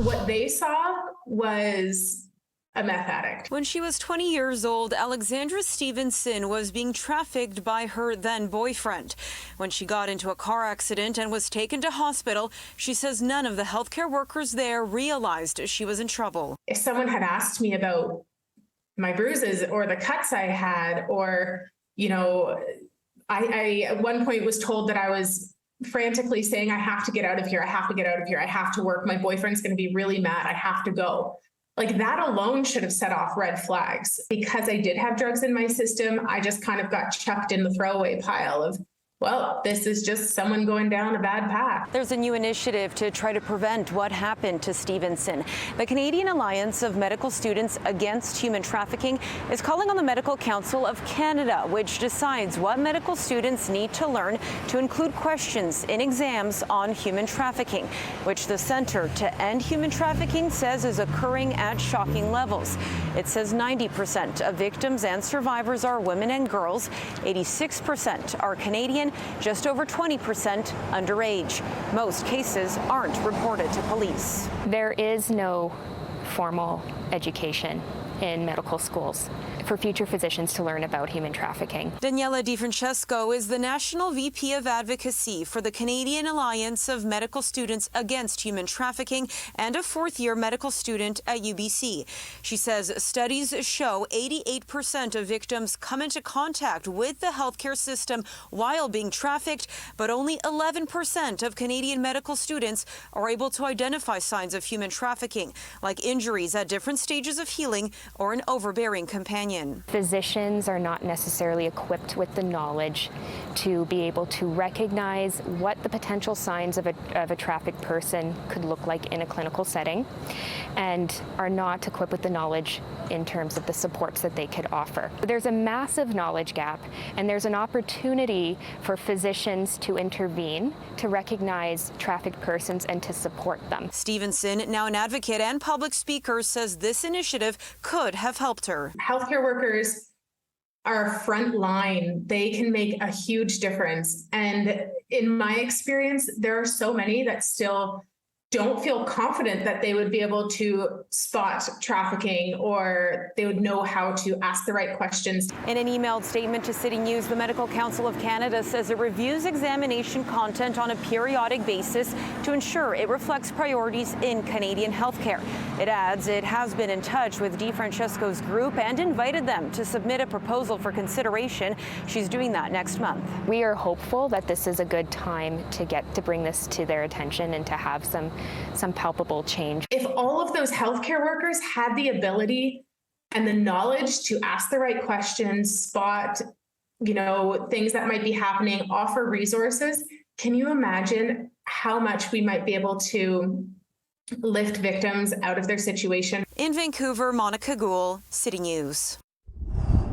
What they saw was a meth addict. When she was 20 years old, Alexandra Stevenson was being trafficked by her then boyfriend. When she got into a car accident and was taken to hospital, she says none of the healthcare workers there realized she was in trouble. If someone had asked me about my bruises or the cuts I had, or, I at one point was told that I was frantically saying, I have to get out of here. I have to get out of here. I have to work. My boyfriend's going to be really mad. I have to go. Like, that alone should have set off red flags. Because I did have drugs in my system, I just kind of got chucked in the throwaway pile of, well, this is just someone going down a bad path. There's a new initiative to try to prevent what happened to Stevenson. The Canadian Alliance of Medical Students Against Human Trafficking is calling on the Medical Council of Canada, which decides what medical students need to learn, to include questions in exams on human trafficking, which the Centre to End Human Trafficking says is occurring at shocking levels. It says 90% of victims and survivors are women and girls, 86% are Canadian, just over 20% underage. Most cases aren't reported to police. There is no formal education in medical schools for future physicians to learn about human trafficking. Daniela DiFrancesco is the National VP of Advocacy for the Canadian Alliance of Medical Students Against Human Trafficking and a fourth-year medical student at UBC. She says studies show 88% of victims come into contact with the healthcare system while being trafficked, but only 11% of Canadian medical students are able to identify signs of human trafficking, like injuries at different stages of healing or an overbearing companion. Physicians are not necessarily equipped with the knowledge to be able to recognize what the potential signs of a trafficked person could look like in a clinical setting, and are not equipped with the knowledge in terms of the supports that they could offer. There's a massive knowledge gap, and there's an opportunity for physicians to intervene, to recognize trafficked persons and to support them. Stevenson, now an advocate and public speaker, says this initiative could have helped her. Healthcare workers are front line. They can make a huge difference. And in my experience, there are so many that still don't feel confident that they would be able to spot trafficking, or they would know how to ask the right questions. In an emailed statement to City News, the Medical Council of Canada says it reviews examination content on a periodic basis to ensure it reflects priorities in Canadian healthcare. It adds it has been in touch with DiFrancesco's group and invited them to submit a proposal for consideration. She's doing that next month. We are hopeful that this is a good time to bring this to their attention and to have some palpable change. If all of those healthcare workers had the ability and the knowledge to ask the right questions, spot, things that might be happening, offer resources, can you imagine how much we might be able to lift victims out of their situation? In Vancouver, Monika Gul, City News.